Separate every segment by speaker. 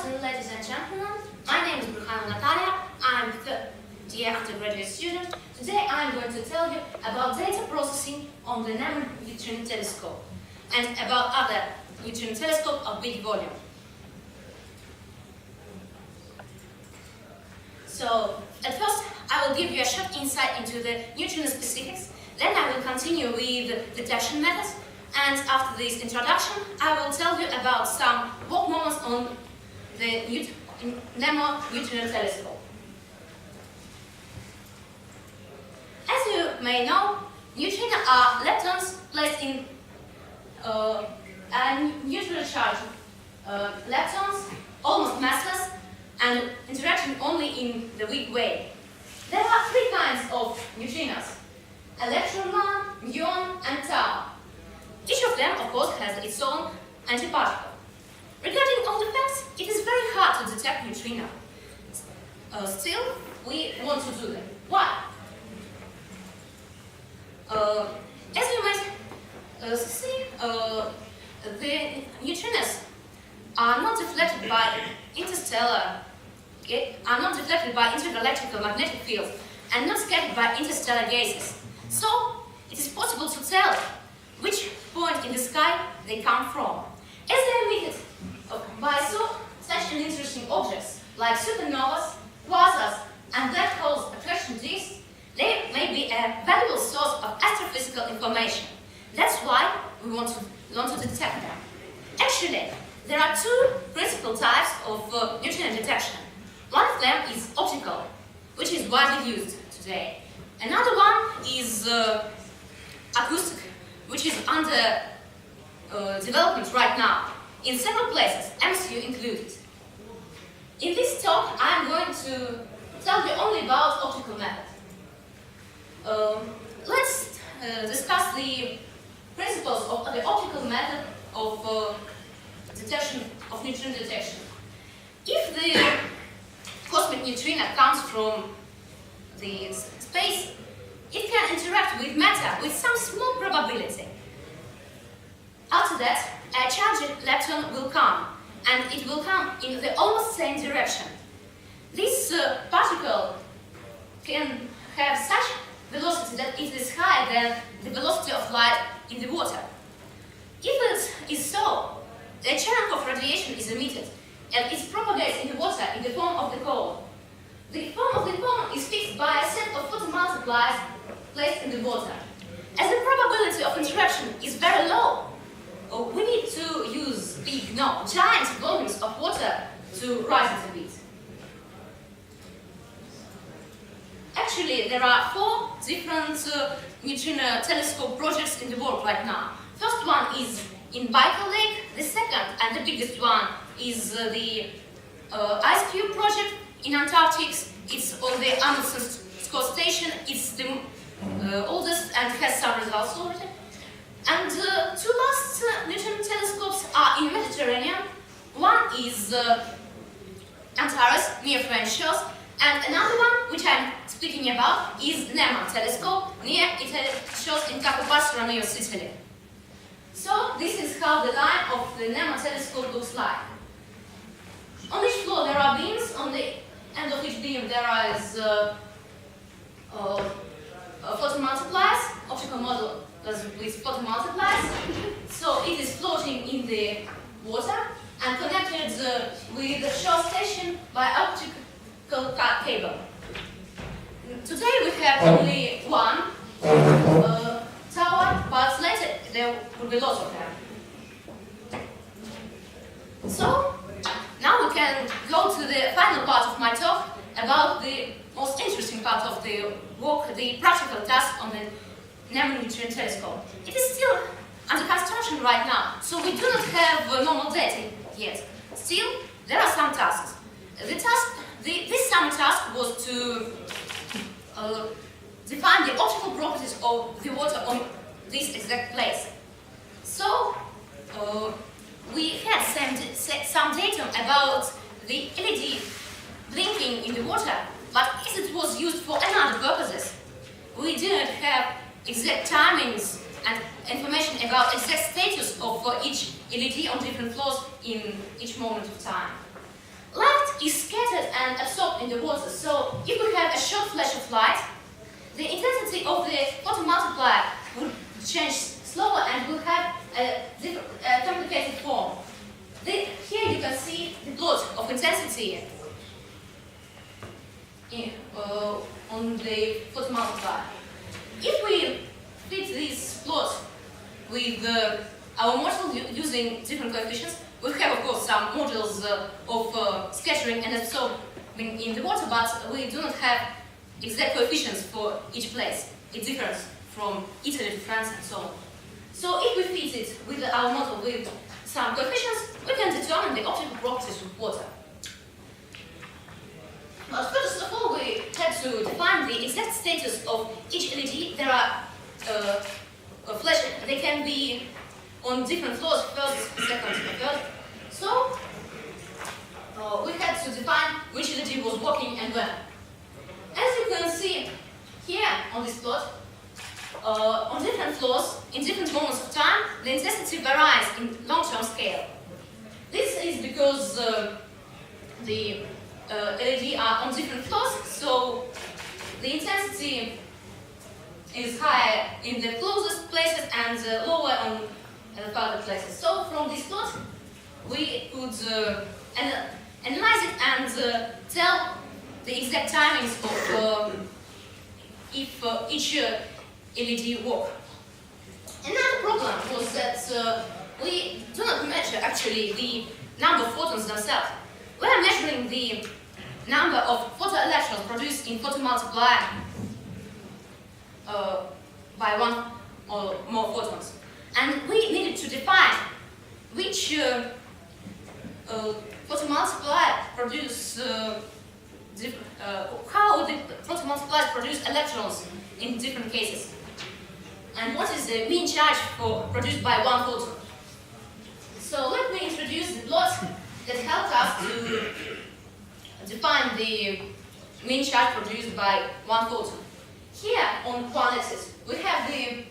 Speaker 1: afternoon, ladies and gentlemen. My name is Natalia. I'm a third-year undergraduate student. Today I'm going to tell you about data processing on the Nano-Neutrino telescope and about other neutrino telescope of big volume. So, at first, I will give you a short insight into the neutrino specifics. Then I will continue with detection methods. And after this introduction, I will tell you about some work moments on the Nano-Neutrino telescope. As you may know, neutrinos are leptons placed in neutrally charged leptons, almost massless, and interacting only in the weak way. There are three kinds of neutrinos: electron, muon, and tau. Each of them, of course, has its own antiparticle. Regarding all the facts, it is very hard to detect neutrino. Still, we want to do them. Why? As you might see, the neutrinos are not deflected by intergalactic magnetic fields and not scattered by interstellar gases. So, it is possible to tell which point in the sky they come from. As they are emitted by such an interesting objects like supernovas, quasars, and black holes attraction disks, they may be a valuable source of astrophysical information. That's why we want to detect them. Actually, there are two principal types of neutrino detection. One of them is optical, which is widely used today. Another one is acoustic, which is under development right now in several places, MSU included. In this talk, I am going to tell you only about optical method. Let's discuss the principles of the optical method of neutrino detection. If the cosmic neutrino comes from the space, it can interact with matter with some small probability. After that, a charged lepton will come, and it will come in the almost same direction. This particle can have such velocity that it is higher than the velocity of light in the water. If it is so, the chunk of radiation is emitted, and it propagates in the water in the form of the cone. The form of the cone is fixed by a set of photomultipliers placed in the water. As the probability of interaction is very low, we need to use giant volumes of water to rise it a bit. Actually, there are 4 different neutrino telescope projects in the world right now. First one is in Baikal Lake. The second and the biggest one is the Ice Cube project in Antarctica. It's on the Amundsen Scott Station. It's the oldest and has some results already. And 2 last neutrino telescopes are in Mediterranean. One is Antares, near French shores, and another one, which I'm speaking about, is NEMA telescope, near Italy shores in Capo Passero, near Sicily. So, this is how the line of the NEMA telescope looks like. On each floor there are beams. On the end of each beam there is photomultipliers, optical model with photomultipliers. So it is floating in the water and connected with the shore station by optical cable. Today we have only one tower, but later there will be lots of them. So now we can go to the final part of my talk about the most interesting part of the work, the practical task on the Nano-Neutrino telescope. It is still under construction right now, so we do not have normal data yet. Still, there are some tasks. This summer task was to define the optical properties of the water on this exact place. So, we had some data about the LED blinking in the water, but as it was used for another purposes, we didn't have exact timings and information about exact status of each LED on different floors in each moment of time. is scattered and absorbed in the water. So if we have a short flash of light, the intensity of the photomultiplier will change slower and will have a complicated form. Here you can see the plot of intensity on the photomultiplier. If we fit this plot with our model using different coefficients, we have of course some models of scattering and absorbing in the water, but we do not have exact coefficients for each place. It differs from Italy to France and so on. So if we fit it with our model with some coefficients, we can determine the optical properties of water. But first of all, we have to define the exact status of each LED. There are flashes, they can be on different floors, first, second, third. So we had to define which LED was working and when. As you can see here on this plot, on different floors, in different moments of time, the intensity varies in long-term scale. This is because the LED are on different floors, so the intensity is higher in the closest places and lower on the further places. So from this plot, we could analyze it and tell the exact timings of if each LED work. Another problem was that we do not measure actually the number of photons themselves. We are measuring the number of photoelectrons produced in photomultiplier by one or more photons. And we needed to define which photomultiplier produce how the photomultipliers produce electrons in different cases. And what is the mean charge produced by one photon? So let me introduce the plot that helped us to define the mean charge produced by one photon. Here on one axis we have the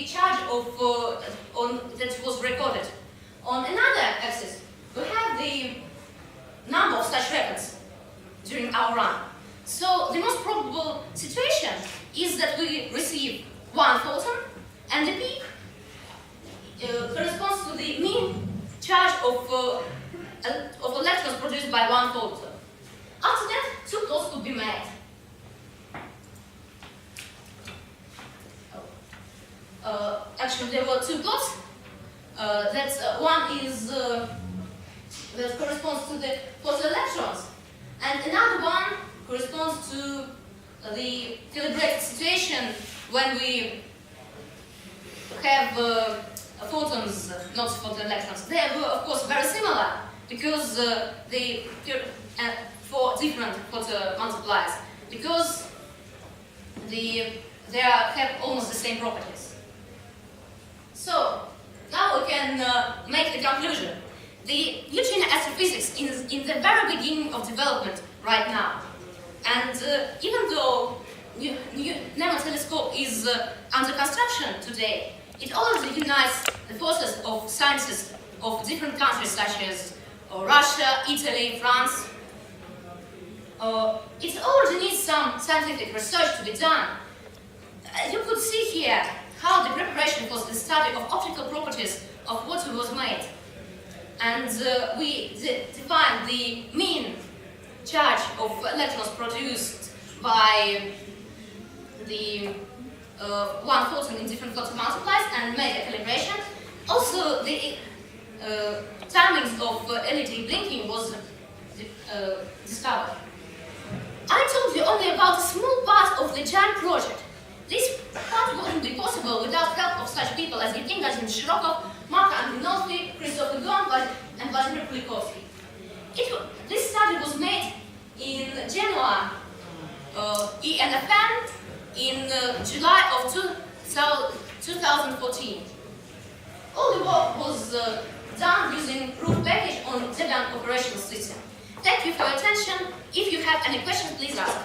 Speaker 1: charge that was recorded. On another axis we have the number of such records during our run. So the most probable situation is that we receive one photon and the peak corresponds to the mean charge of electrons produced by one photon. After that, two plots could be made. Actually, there were two plots. One is that corresponds to the photoelectrons, and another one corresponds to the calibrated situation when we have photons, not photoelectrons. They were, of course, very similar because for different photomultipliers, because they have almost the same properties. So now we can make the conclusion. The neutrino astrophysics is in the very beginning of development right now. And even though NEMO telescope is under construction today, it already unites the forces of scientists of different countries such as Russia, Italy, France. It already needs some scientific research to be done. You could see here how the preparation for the study of optical properties of water was made. And we defined the mean charge of electrons produced by the one photon in different photomultipliers and made a calibration. Also, the timings of LED blinking was discovered. I told you only about a small part of the giant project. This part wouldn't be possible without help of such people as Evgeny Shirokov, Marko Andrinovsky, Christopher Gon, and Vladimir Kulikovsky. This study was made in Genoa, ENFM, in July of 2014. All the work was done using proof package on Debian operational system. Thank you for your attention. If you have any questions, please ask.